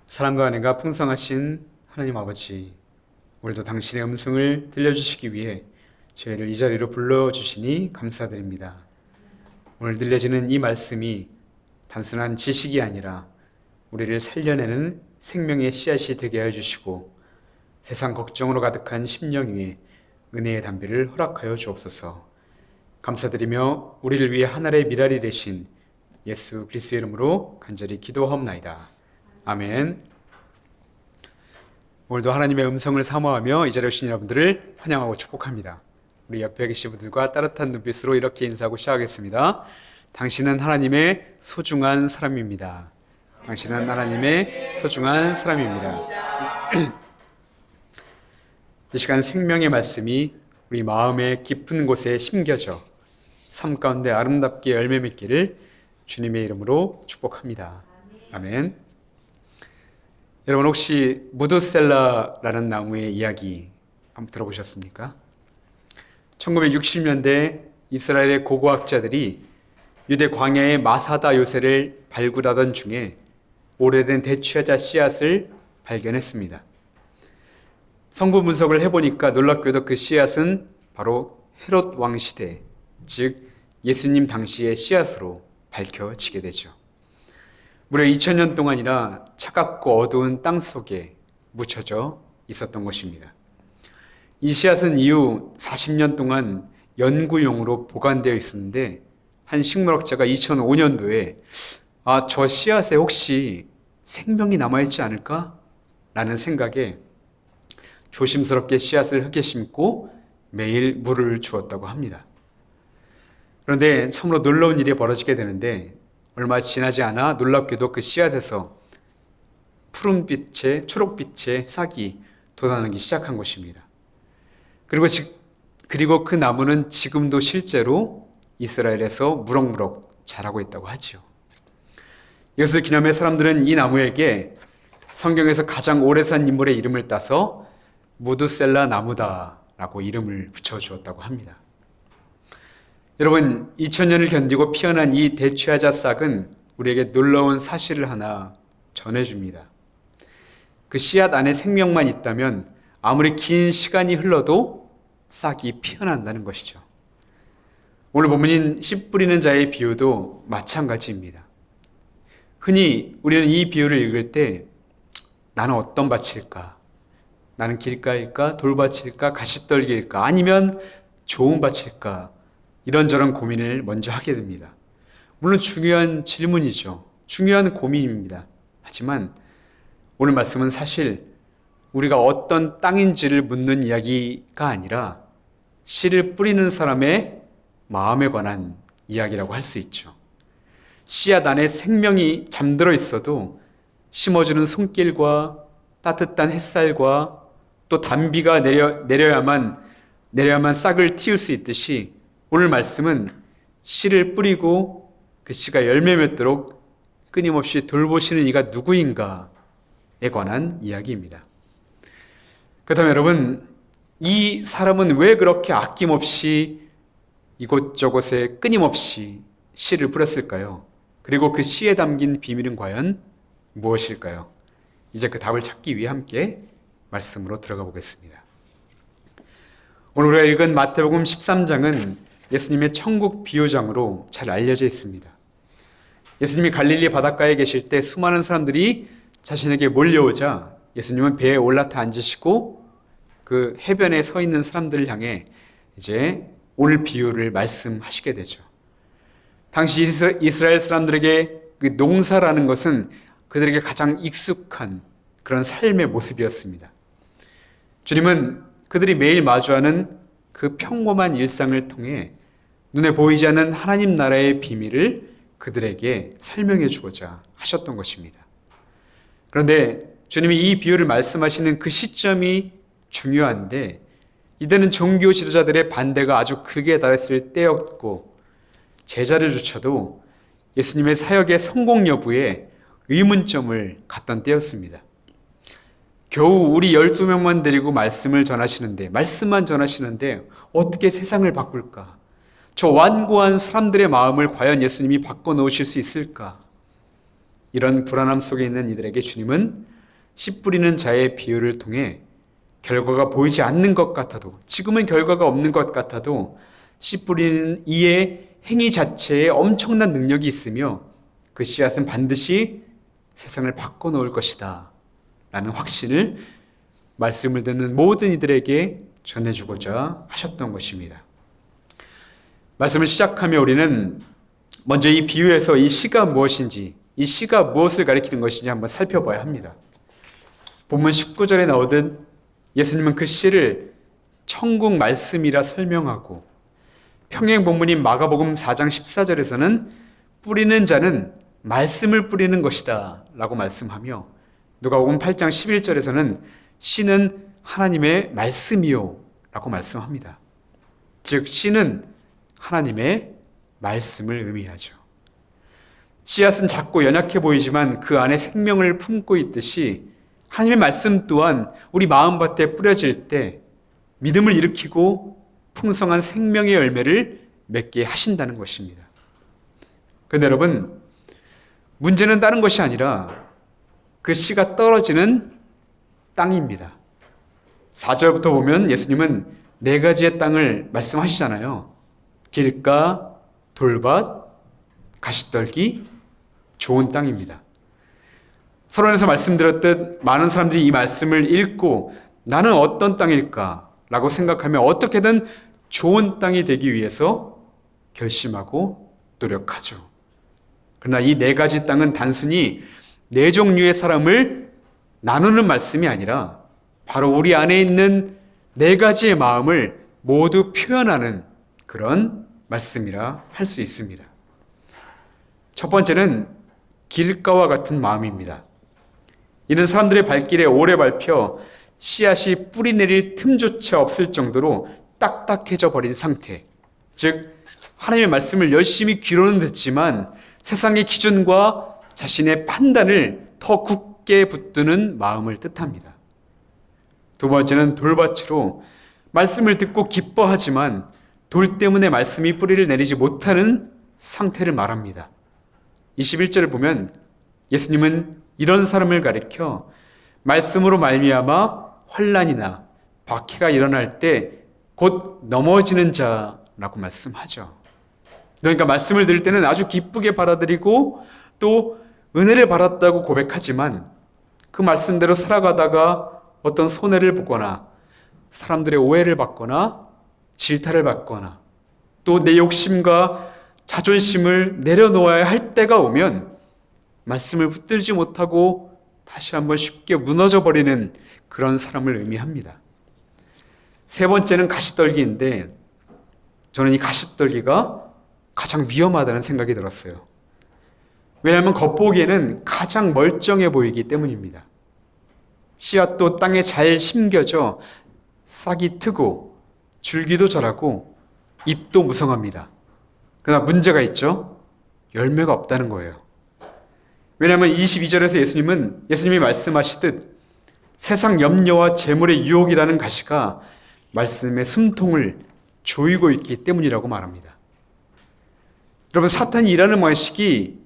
사랑과 은혜가 풍성하신 하나님 아버지, 오늘도 당신의 음성을 들려주시기 위해 저희를 이 자리로 불러주시니 감사드립니다. 오늘 들려지는 이 말씀이 단순한 지식이 아니라 우리를 살려내는 생명의 씨앗이 되게 하여 주시고 세상 걱정으로 가득한 심령 위에 은혜의 담비를 허락하여 주옵소서. 감사드리며 우리를 위해 하늘의 미랄이 되신 예수 그리스도의 이름으로 간절히 기도하옵나이다. 아멘. 오늘도 하나님의 음성을 사모하며 이 자리에 오신 여러분들을 환영하고 축복합니다. 우리 옆에 계신 분들과 따뜻한 눈빛으로 이렇게 인사하고 시작하겠습니다. 당신은 하나님의 소중한 사람입니다. 당신은 하나님의 소중한 사람입니다. 이 시간 생명의 말씀이 우리 마음의 깊은 곳에 심겨져 삶 가운데 아름답게 열매 맺기를 주님의 이름으로 축복합니다. 아멘. 여러분 혹시 무드셀라라는 나무의 이야기 한번 들어보셨습니까? 1960년대 이스라엘의 고고학자들이 유대 광야의 마사다 요새를 발굴하던 중에 오래된 대추야자 씨앗을 발견했습니다. 성분 분석을 해보니까 놀랍게도 그 씨앗은 바로 헤롯 왕 시대, 즉 예수님 당시의 씨앗으로 밝혀지게 되죠. 무려 2000년 동안이나 차갑고 어두운 땅 속에 묻혀져 있었던 것입니다. 이 씨앗은 이후 40년 동안 연구용으로 보관되어 있었는데 한 식물학자가 2005년도에 저 씨앗에 혹시 생명이 남아있지 않을까? 라는 생각에 조심스럽게 씨앗을 흙에 심고 매일 물을 주었다고 합니다. 그런데 참으로 놀라운 일이 벌어지게 되는데 얼마 지나지 않아 놀랍게도 그 씨앗에서 푸른빛의 초록빛의 싹이 돋아나기 시작한 것입니다. 그리고 그 나무는 지금도 실제로 이스라엘에서 무럭무럭 자라고 있다고 하지요. 이것을 기념해 사람들은 이 나무에게 성경에서 가장 오래 산 인물의 이름을 따서 무드셀라 나무다라고 이름을 붙여주었다고 합니다. 여러분, 2000년을 견디고 피어난 이 대추야자 싹은 우리에게 놀라운 사실을 하나 전해줍니다. 그 씨앗 안에 생명만 있다면 아무리 긴 시간이 흘러도 싹이 피어난다는 것이죠. 오늘 본문인 씨 뿌리는 자의 비유도 마찬가지입니다. 흔히 우리는 이 비유를 읽을 때 나는 어떤 밭일까? 나는 길가일까? 돌밭일까? 가시떨기일까? 아니면 좋은 밭일까? 이런저런 고민을 먼저 하게 됩니다. 물론 중요한 질문이죠. 중요한 고민입니다. 하지만 오늘 말씀은 사실 우리가 어떤 땅인지를 묻는 이야기가 아니라 씨를 뿌리는 사람의 마음에 관한 이야기라고 할 수 있죠. 씨앗 안에 생명이 잠들어 있어도 심어주는 손길과 따뜻한 햇살과 또 단비가 내려야만 싹을 틔울 수 있듯이 오늘 말씀은 씨를 뿌리고 그 씨가 열매 맺도록 끊임없이 돌보시는 이가 누구인가에 관한 이야기입니다. 그렇다면 여러분, 이 사람은 왜 그렇게 아낌없이 이곳저곳에 끊임없이 씨를 뿌렸을까요? 그리고 그 씨에 담긴 비밀은 과연 무엇일까요? 이제 그 답을 찾기 위해 함께 말씀으로 들어가 보겠습니다. 오늘 우리가 읽은 마태복음 13장은 예수님의 천국 비유장으로 잘 알려져 있습니다. 예수님이 갈릴리 바닷가에 계실 때 수많은 사람들이 자신에게 몰려오자 예수님은 배에 올라타 앉으시고 그 해변에 서 있는 사람들을 향해 이제 오늘 비유를 말씀하시게 되죠. 당시 이스라엘 사람들에게 그 농사라는 것은 그들에게 가장 익숙한 그런 삶의 모습이었습니다. 주님은 그들이 매일 마주하는 그 평범한 일상을 통해 눈에 보이지 않는 하나님 나라의 비밀을 그들에게 설명해 주고자 하셨던 것입니다. 그런데 주님이 이 비유를 말씀하시는 그 시점이 중요한데 이때는 종교 지도자들의 반대가 아주 극에 달했을 때였고 제자들조차도 예수님의 사역의 성공 여부에 의문점을 갖던 때였습니다. 겨우 우리 12명만 데리고 말씀만 전하시는데 어떻게 세상을 바꿀까? 저 완고한 사람들의 마음을 과연 예수님이 바꿔놓으실 수 있을까? 이런 불안함 속에 있는 이들에게 주님은 씨 뿌리는 자의 비유를 통해 결과가 보이지 않는 것 같아도, 지금은 결과가 없는 것 같아도 씨 뿌리는 이의 행위 자체에 엄청난 능력이 있으며 그 씨앗은 반드시 세상을 바꿔놓을 것이다 라는 확신을 말씀을 듣는 모든 이들에게 전해주고자 하셨던 것입니다. 말씀을 시작하며 우리는 먼저 이 비유에서 이 씨가 무엇인지, 이 씨가 무엇을 가리키는 것인지 한번 살펴봐야 합니다. 본문 19절에 나오듯 예수님은 그 씨를 천국 말씀이라 설명하고, 평행 본문인 마가복음 4장 14절에서는 뿌리는 자는 말씀을 뿌리는 것이다 라고 말씀하며, 누가복음 8장 11절에서는 씨는 하나님의 말씀이요 라고 말씀합니다. 즉 씨는 하나님의 말씀을 의미하죠. 씨앗은 작고 연약해 보이지만 그 안에 생명을 품고 있듯이 하나님의 말씀 또한 우리 마음밭에 뿌려질 때 믿음을 일으키고 풍성한 생명의 열매를 맺게 하신다는 것입니다. 그런데 여러분, 문제는 다른 것이 아니라 그 씨가 떨어지는 땅입니다. 4절부터 보면 예수님은 4가지의 땅을 말씀하시잖아요. 길가, 돌밭, 가시떨기, 좋은 땅입니다. 서론에서 말씀드렸듯 많은 사람들이 이 말씀을 읽고 나는 어떤 땅일까? 라고 생각하며 어떻게든 좋은 땅이 되기 위해서 결심하고 노력하죠. 그러나 이 4가지 땅은 단순히 4종류의 사람을 나누는 말씀이 아니라 바로 우리 안에 있는 4가지의 마음을 모두 표현하는 그런 말씀이라 할 수 있습니다. 첫 번째는 길가와 같은 마음입니다. 이는 사람들의 발길에 오래 밟혀 씨앗이 뿌리 내릴 틈조차 없을 정도로 딱딱해져 버린 상태. 즉 하나님의 말씀을 열심히 귀로는 듣지만 세상의 기준과 자신의 판단을 더 굳게 붙드는 마음을 뜻합니다. 두 번째는 돌밭으로 말씀을 듣고 기뻐하지만 돌 때문에 말씀이 뿌리를 내리지 못하는 상태를 말합니다. 21절을 보면 예수님은 이런 사람을 가리켜 말씀으로 말미암아 환난이나 박해가 일어날 때 곧 넘어지는 자라고 말씀하죠. 그러니까 말씀을 들을 때는 아주 기쁘게 받아들이고 또 은혜를 받았다고 고백하지만 그 말씀대로 살아가다가 어떤 손해를 보거나 사람들의 오해를 받거나 질타를 받거나 또 내 욕심과 자존심을 내려놓아야 할 때가 오면 말씀을 붙들지 못하고 다시 한번 쉽게 무너져 버리는 그런 사람을 의미합니다. 세 번째는 가시떨기인데 저는 이 가시떨기가 가장 위험하다는 생각이 들었어요. 왜냐하면 겉보기에는 가장 멀쩡해 보이기 때문입니다. 씨앗도 땅에 잘 심겨져 싹이 트고 줄기도 자라고 잎도 무성합니다. 그러나 문제가 있죠. 열매가 없다는 거예요. 왜냐하면 22절에서 예수님이 말씀하시듯 세상 염려와 재물의 유혹이라는 가시가 말씀의 숨통을 조이고 있기 때문이라고 말합니다. 여러분, 사탄이 일하는 방식이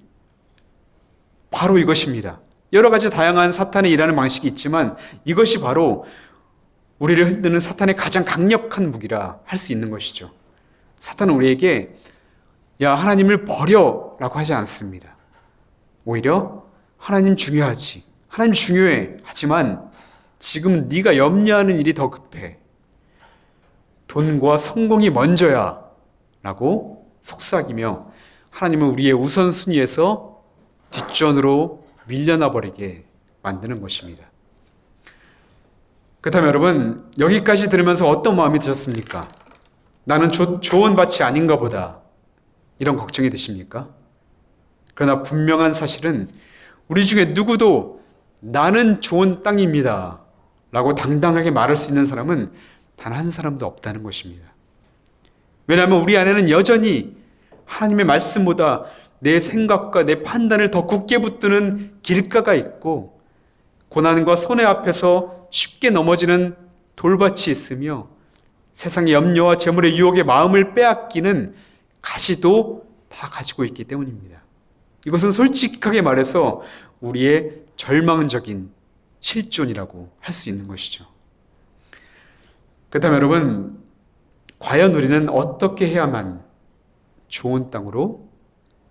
바로 이것입니다. 여러 가지 다양한 사탄이 일하는 방식이 있지만 이것이 바로 우리를 흔드는 사탄의 가장 강력한 무기라 할 수 있는 것이죠. 사탄은 우리에게 야, 하나님을 버려 라고 하지 않습니다. 오히려 하나님 중요하지. 하나님 중요해. 하지만 지금 네가 염려하는 일이 더 급해. 돈과 성공이 먼저야 라고 속삭이며 하나님은 우리의 우선순위에서 뒷전으로 밀려나 버리게 만드는 것입니다. 그렇다면 여러분, 여기까지 들으면서 어떤 마음이 드셨습니까? 나는 좋은 밭이 아닌가 보다 이런 걱정이 드십니까? 그러나 분명한 사실은 우리 중에 누구도 나는 좋은 땅입니다 라고 당당하게 말할 수 있는 사람은 단 한 사람도 없다는 것입니다. 왜냐하면 우리 안에는 여전히 하나님의 말씀보다 내 생각과 내 판단을 더 굳게 붙드는 길가가 있고 고난과 손해 앞에서 쉽게 넘어지는 돌밭이 있으며 세상의 염려와 재물의 유혹의 마음을 빼앗기는 가시도 다 가지고 있기 때문입니다. 이것은 솔직하게 말해서 우리의 절망적인 실존이라고 할 수 있는 것이죠. 그렇다면 여러분, 과연 우리는 어떻게 해야만 좋은 땅으로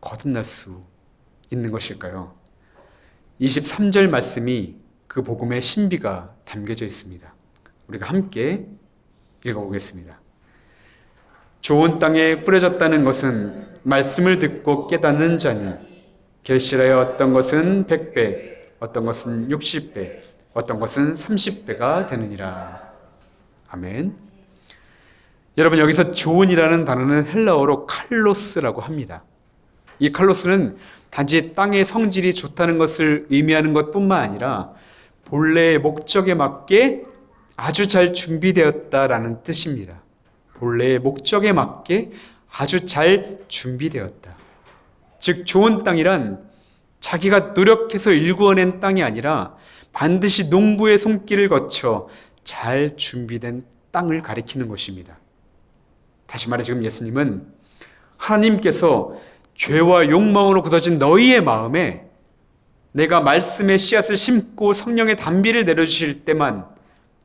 거듭날 수 있는 것일까요? 23절 말씀이 그 복음의 신비가 담겨져 있습니다. 우리가 함께 읽어보겠습니다. 좋은 땅에 뿌려졌다는 것은 말씀을 듣고 깨닫는 자니 결실하여 어떤 것은 100배, 어떤 것은 60배, 어떤 것은 30배가 되느니라. 아멘. 여러분, 여기서 좋은이라는 단어는 헬라어로 칼로스라고 합니다. 이 칼로스는 단지 땅의 성질이 좋다는 것을 의미하는 것뿐만 아니라 본래의 목적에 맞게 아주 잘 준비되었다라는 뜻입니다. 본래의 목적에 맞게 아주 잘 준비되었다. 즉, 좋은 땅이란 자기가 노력해서 일구어낸 땅이 아니라 반드시 농부의 손길을 거쳐 잘 준비된 땅을 가리키는 것입니다. 다시 말해 지금 예수님은 하나님께서 죄와 욕망으로 굳어진 너희의 마음에 내가 말씀의 씨앗을 심고 성령의 단비를 내려주실 때만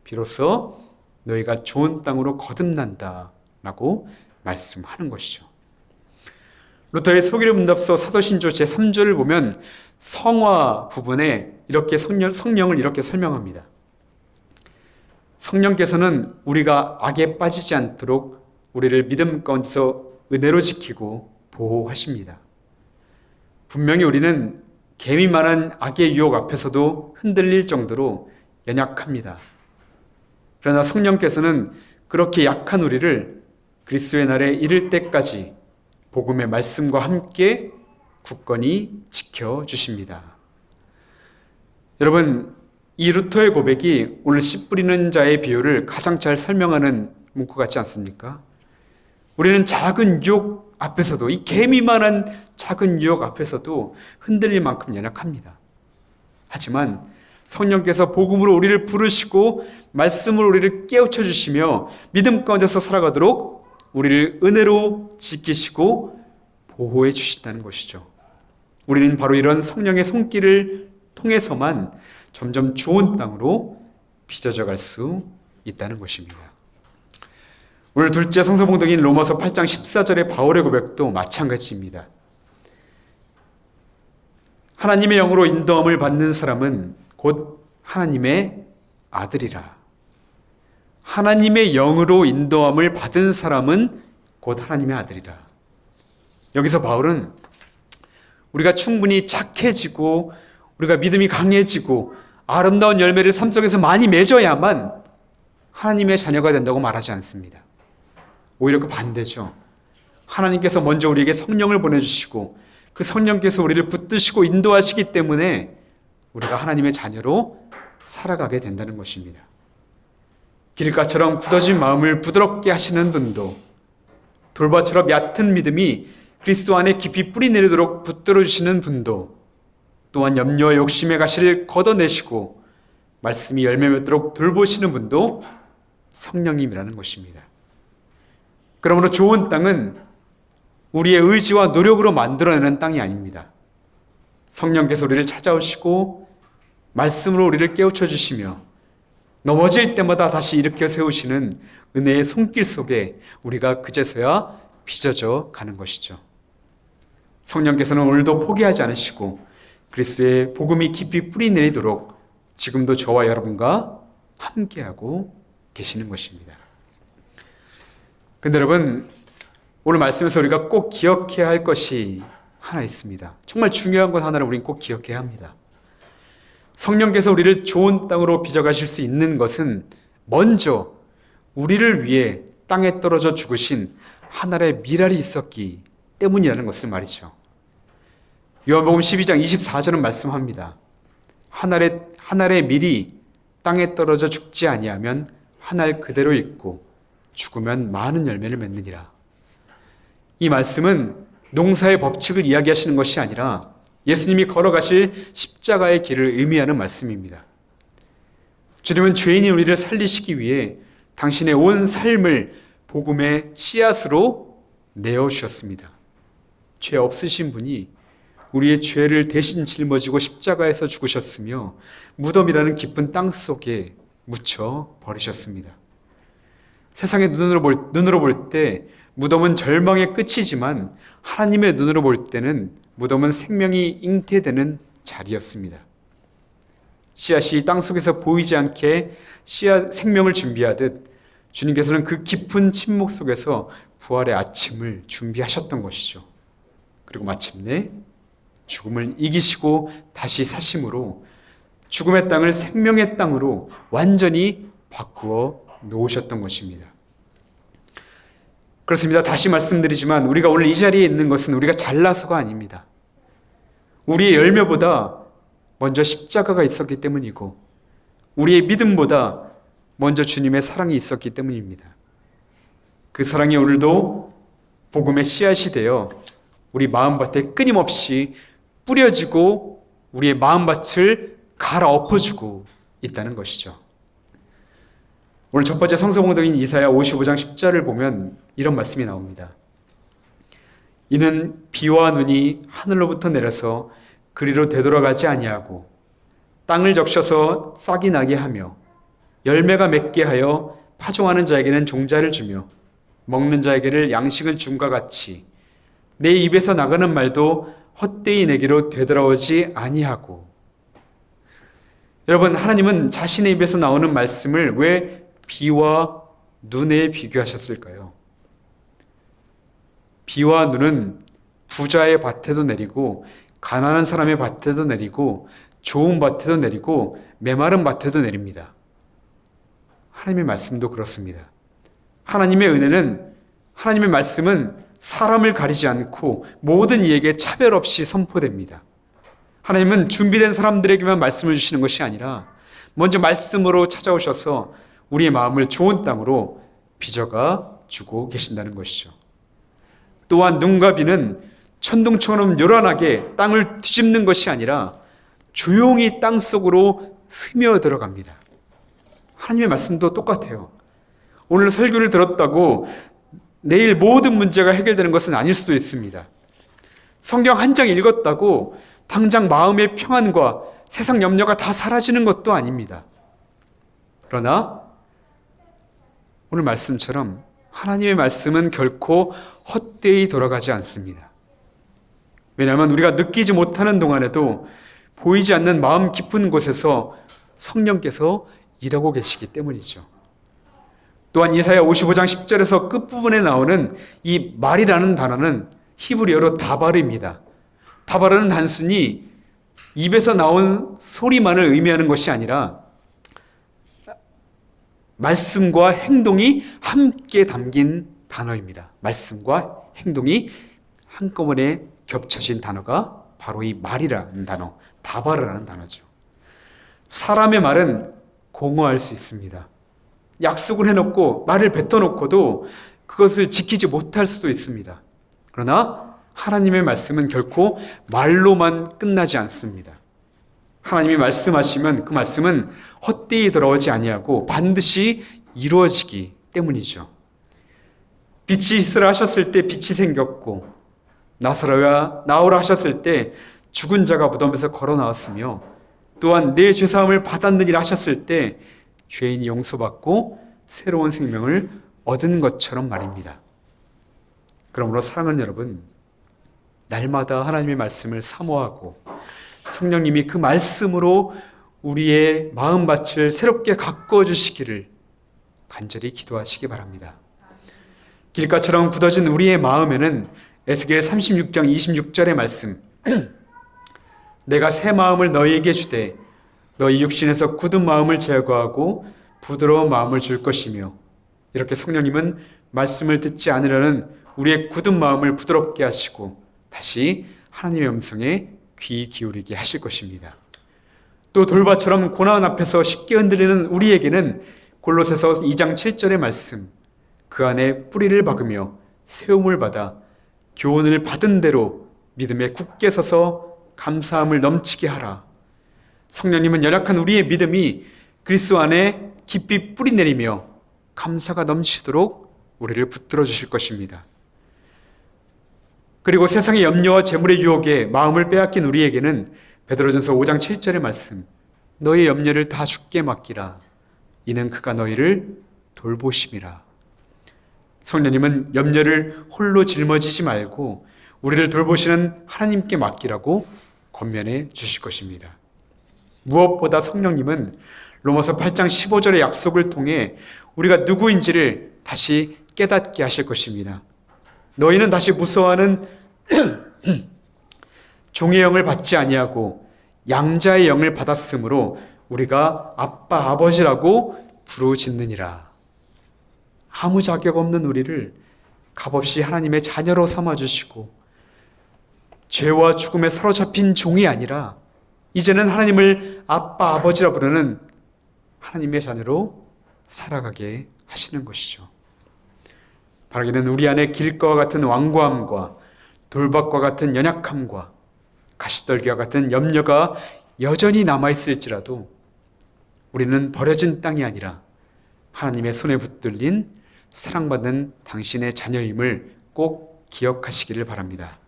비로소 너희가 좋은 땅으로 거듭난다라고 말씀하는 것이죠. 루터의 소기름문답서 사도신조 제3조를 보면 성화 부분에 이렇게 성령을 이렇게 설명합니다. 성령께서는 우리가 악에 빠지지 않도록 우리를 믿음 가운데서 은혜로 지키고 보호하십니다. 분명히 우리는 개미만한 악의 유혹 앞에서도 흔들릴 정도로 연약합니다. 그러나 성령께서는 그렇게 약한 우리를 그리스도의 날에 이를 때까지 복음의 말씀과 함께 굳건히 지켜주십니다. 여러분, 이 루터의 고백이 오늘 씨 뿌리는 자의 비유를 가장 잘 설명하는 문구 같지 않습니까? 우리는 작은 유혹 앞에서도, 이 개미만한 작은 유혹 앞에서도 흔들릴 만큼 연약합니다. 하지만 성령께서 복음으로 우리를 부르시고 말씀으로 우리를 깨우쳐 주시며 믿음 가운데서 살아가도록 우리를 은혜로 지키시고 보호해 주신다는 것이죠. 우리는 바로 이런 성령의 손길을 통해서만 점점 좋은 땅으로 빚어져 갈 수 있다는 것입니다. 오늘 둘째 성서봉독인 로마서 8장 14절의 바울의 고백도 마찬가지입니다. 하나님의 영으로 인도함을 받는 사람은 곧 하나님의 아들이라. 하나님의 영으로 인도함을 받은 사람은 곧 하나님의 아들이라. 여기서 바울은 우리가 충분히 착해지고 우리가 믿음이 강해지고 아름다운 열매를 삶 속에서 많이 맺어야만 하나님의 자녀가 된다고 말하지 않습니다. 오히려 그 반대죠. 하나님께서 먼저 우리에게 성령을 보내주시고 그 성령께서 우리를 붙드시고 인도하시기 때문에 우리가 하나님의 자녀로 살아가게 된다는 것입니다. 길가처럼 굳어진 마음을 부드럽게 하시는 분도, 돌밭처럼 얕은 믿음이 그리스도 안에 깊이 뿌리 내리도록 붙들어 주시는 분도, 또한 염려와 욕심의 가시를 걷어내시고 말씀이 열매 맺도록 돌보시는 분도 성령님이라는 것입니다. 그러므로 좋은 땅은 우리의 의지와 노력으로 만들어내는 땅이 아닙니다. 성령께서 우리를 찾아오시고 말씀으로 우리를 깨우쳐 주시며 넘어질 때마다 다시 일으켜 세우시는 은혜의 손길 속에 우리가 그제서야 빚어져 가는 것이죠. 성령께서는 오늘도 포기하지 않으시고 그리스도의 복음이 깊이 뿌리 내리도록 지금도 저와 여러분과 함께하고 계시는 것입니다. 근데 여러분, 오늘 말씀에서 우리가 꼭 기억해야 할 것이 하나 있습니다. 정말 중요한 것 하나를 우리는 꼭 기억해야 합니다. 성령께서 우리를 좋은 땅으로 빚어가실 수 있는 것은 먼저 우리를 위해 땅에 떨어져 죽으신 하늘의 미랄이 있었기 때문이라는 것을 말이죠. 요한복음 12장 24절은 말씀합니다. 하늘의 밀이 땅에 떨어져 죽지 아니하면 하늘 그대로 있고 죽으면 많은 열매를 맺느니라. 이 말씀은 농사의 법칙을 이야기하시는 것이 아니라 예수님이 걸어가실 십자가의 길을 의미하는 말씀입니다. 주님은 죄인인 우리를 살리시기 위해 당신의 온 삶을 복음의 씨앗으로 내어주셨습니다. 죄 없으신 분이 우리의 죄를 대신 짊어지고 십자가에서 죽으셨으며 무덤이라는 깊은 땅 속에 묻혀 버리셨습니다. 세상의 눈으로 볼 때 무덤은 절망의 끝이지만 하나님의 눈으로 볼 때는 무덤은 생명이 잉태되는 자리였습니다. 씨앗이 땅 속에서 보이지 않게 씨앗 생명을 준비하듯 주님께서는 그 깊은 침묵 속에서 부활의 아침을 준비하셨던 것이죠. 그리고 마침내 죽음을 이기시고 다시 사심으로 죽음의 땅을 생명의 땅으로 완전히 바꾸어 놓으셨던 것입니다. 그렇습니다. 다시 말씀드리지만 우리가 오늘 이 자리에 있는 것은 우리가 잘나서가 아닙니다. 우리의 열매보다 먼저 십자가가 있었기 때문이고 우리의 믿음보다 먼저 주님의 사랑이 있었기 때문입니다. 그 사랑이 오늘도 복음의 씨앗이 되어 우리 마음밭에 끊임없이 뿌려지고 우리의 마음밭을 갈아엎어주고 있다는 것이죠. 오늘 첫 번째 성서공동인 이사야 55장 10절을 보면 이런 말씀이 나옵니다. 이는 비와 눈이 하늘로부터 내려서 그리로 되돌아가지 아니하고 땅을 적셔서 싹이 나게 하며 열매가 맺게 하여 파종하는 자에게는 종자를 주며 먹는 자에게를 양식을 줌과 같이 내 입에서 나가는 말도 헛되이 내게로 되돌아오지 아니하고. 여러분, 하나님은 자신의 입에서 나오는 말씀을 왜 비와 눈에 비교하셨을까요? 비와 눈은 부자의 밭에도 내리고 가난한 사람의 밭에도 내리고 좋은 밭에도 내리고 메마른 밭에도 내립니다. 하나님의 말씀도 그렇습니다. 하나님의 은혜는, 하나님의 말씀은 사람을 가리지 않고 모든 이에게 차별 없이 선포됩니다. 하나님은 준비된 사람들에게만 말씀을 주시는 것이 아니라 먼저 말씀으로 찾아오셔서 우리의 마음을 좋은 땅으로 빚어가 주고 계신다는 것이죠. 또한 눈과 비는 천둥처럼 요란하게 땅을 뒤집는 것이 아니라 조용히 땅 속으로 스며들어갑니다. 하나님의 말씀도 똑같아요. 오늘 설교를 들었다고 내일 모든 문제가 해결되는 것은 아닐 수도 있습니다. 성경 한 장 읽었다고 당장 마음의 평안과 세상 염려가 다 사라지는 것도 아닙니다. 그러나 오늘 말씀처럼 하나님의 말씀은 결코 헛되이 돌아가지 않습니다. 왜냐하면 우리가 느끼지 못하는 동안에도 보이지 않는 마음 깊은 곳에서 성령께서 일하고 계시기 때문이죠. 또한 이사야 55장 10절에서 끝부분에 나오는 이 말이라는 단어는 히브리어로 다바르입니다. 다바르는 단순히 입에서 나온 소리만을 의미하는 것이 아니라 말씀과 행동이 함께 담긴 단어입니다. 말씀과 행동이 한꺼번에 겹쳐진 단어가 바로 이 말이라는 단어, 다바르라는 단어죠. 사람의 말은 공허할 수 있습니다. 약속을 해놓고 말을 뱉어놓고도 그것을 지키지 못할 수도 있습니다. 그러나 하나님의 말씀은 결코 말로만 끝나지 않습니다. 하나님이 말씀하시면 그 말씀은 헛되이 돌아오지 아니하고 반드시 이루어지기 때문이죠. 빛이 있으라 하셨을 때 빛이 생겼고 나사로야 나오라 하셨을 때 죽은 자가 무덤에서 걸어 나왔으며 또한 내 죄사함을 받았느니라 하셨을 때 죄인이 용서받고 새로운 생명을 얻은 것처럼 말입니다. 그러므로 사랑하는 여러분, 날마다 하나님의 말씀을 사모하고 성령님이 그 말씀으로 우리의 마음밭을 새롭게 가꾸어 주시기를 간절히 기도하시기 바랍니다. 길가처럼 굳어진 우리의 마음에는 에스겔 36장 26절의 말씀 내가 새 마음을 너희에게 주되 너희 육신에서 굳은 마음을 제거하고 부드러운 마음을 줄 것이며, 이렇게 성령님은 말씀을 듣지 않으려는 우리의 굳은 마음을 부드럽게 하시고 다시 하나님의 음성에 귀 기울이게 하실 것입니다. 또 돌밭처럼 고난 앞에서 쉽게 흔들리는 우리에게는 골로새서 2장 7절의 말씀 그 안에 뿌리를 박으며 세움을 받아 교훈을 받은 대로 믿음에 굳게 서서 감사함을 넘치게 하라. 성령님은 연약한 우리의 믿음이 그리스도 안에 깊이 뿌리 내리며 감사가 넘치도록 우리를 붙들어 주실 것입니다. 그리고 세상의 염려와 재물의 유혹에 마음을 빼앗긴 우리에게는 베드로전서 5장 7절의 말씀, 너희 염려를 다 주께 맡기라. 이는 그가 너희를 돌보심이라. 성령님은 염려를 홀로 짊어지지 말고 우리를 돌보시는 하나님께 맡기라고 권면해 주실 것입니다. 무엇보다 성령님은 로마서 8장 15절의 약속을 통해 우리가 누구인지를 다시 깨닫게 하실 것입니다. 너희는 다시 무서워하는 종의 영을 받지 아니하고 양자의 영을 받았으므로 우리가 아빠 아버지라고 부르짖느니라. 아무 자격 없는 우리를 값없이 하나님의 자녀로 삼아주시고 죄와 죽음에 사로잡힌 종이 아니라 이제는 하나님을 아빠 아버지라 부르는 하나님의 자녀로 살아가게 하시는 것이죠. 바라기는 우리 안에 길가와 같은 완고함과 돌밭과 같은 연약함과 가시떨기와 같은 염려가 여전히 남아있을지라도 우리는 버려진 땅이 아니라 하나님의 손에 붙들린 사랑받는 당신의 자녀임을 꼭 기억하시기를 바랍니다.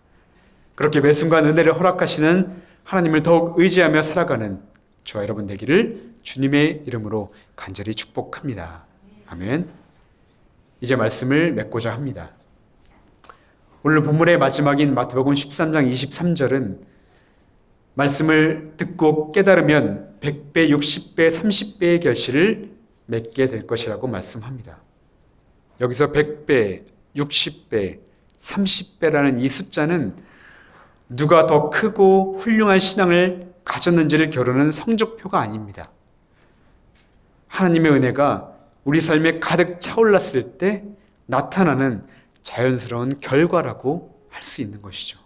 그렇게 매 순간 은혜를 허락하시는 하나님을 더욱 의지하며 살아가는 저와 여러분 되기를 주님의 이름으로 간절히 축복합니다. 아멘. 이제 말씀을 맺고자 합니다. 오늘 본문의 마지막인 마태복음 13장 23절은 말씀을 듣고 깨달으면 100배, 60배, 30배의 결실을 맺게 될 것이라고 말씀합니다. 여기서 100배, 60배, 30배라는 이 숫자는 누가 더 크고 훌륭한 신앙을 가졌는지를 겨루는 성적표가 아닙니다. 하나님의 은혜가 우리 삶에 가득 차올랐을 때 나타나는 자연스러운 결과라고 할 수 있는 것이죠.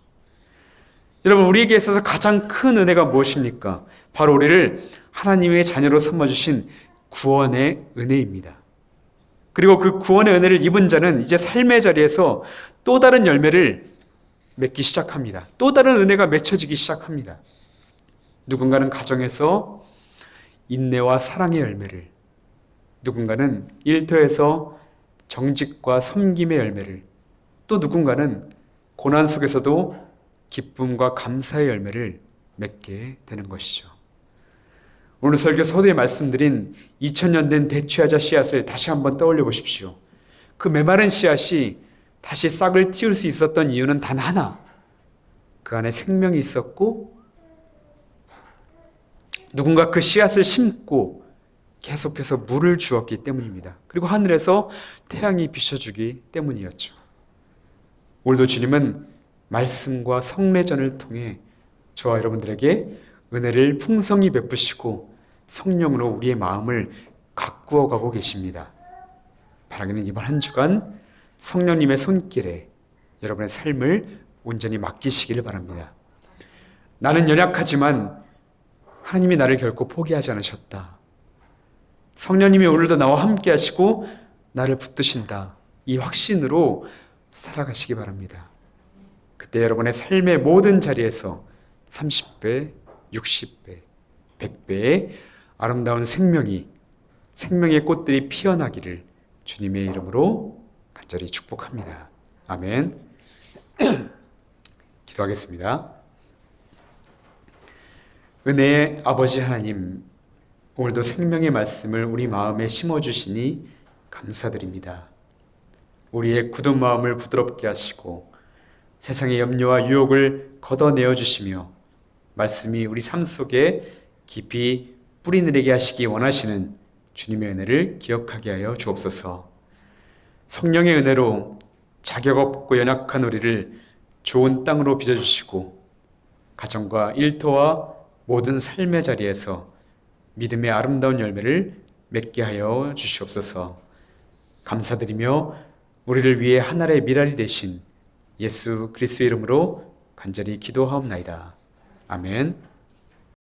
여러분, 우리에게 있어서 가장 큰 은혜가 무엇입니까? 바로 우리를 하나님의 자녀로 삼아주신 구원의 은혜입니다. 그리고 그 구원의 은혜를 입은 자는 이제 삶의 자리에서 또 다른 열매를 맺기 시작합니다. 또 다른 은혜가 맺혀지기 시작합니다. 누군가는 가정에서 인내와 사랑의 열매를, 누군가는 일터에서 정직과 섬김의 열매를, 또 누군가는 고난 속에서도 기쁨과 감사의 열매를 맺게 되는 것이죠. 오늘 설교 서두에 말씀드린 2000년 된 대추야자 씨앗을 다시 한번 떠올려 보십시오. 그 메마른 씨앗이 다시 싹을 틔울 수 있었던 이유는 단 하나, 그 안에 생명이 있었고 누군가 그 씨앗을 심고 계속해서 물을 주었기 때문입니다. 그리고 하늘에서 태양이 비춰주기 때문이었죠. 오늘도 주님은 말씀과 성례전을 통해 저와 여러분들에게 은혜를 풍성히 베푸시고 성령으로 우리의 마음을 가꾸어 가고 계십니다. 바라기는 이번 한 주간 성령님의 손길에 여러분의 삶을 온전히 맡기시기를 바랍니다. 나는 연약하지만 하나님이 나를 결코 포기하지 않으셨다. 성령님이 오늘도 나와 함께 하시고 나를 붙드신다. 이 확신으로 살아가시기 바랍니다. 그때 여러분의 삶의 모든 자리에서 30배, 60배, 100배의 아름다운 생명의 꽃들이 피어나기를 주님의 이름으로 간절히 축복합니다. 아멘. 기도하겠습니다. 은혜의 아버지 하나님, 오늘도 생명의 말씀을 우리 마음에 심어주시니 감사드립니다. 우리의 굳은 마음을 부드럽게 하시고 세상의 염려와 유혹을 걷어내어 주시며 말씀이 우리 삶 속에 깊이 뿌리내리게 하시기 원하시는 주님의 은혜를 기억하게 하여 주옵소서. 성령의 은혜로 자격 없고 연약한 우리를 좋은 땅으로 빚어주시고 가정과 일터와 모든 삶의 자리에서 믿음의 아름다운 열매를 맺게 하여 주시옵소서. 감사드리며 우리를 위해 하늘의 미랄이 되신 예수 그리스도의 이름으로 간절히 기도하옵나이다. 아멘.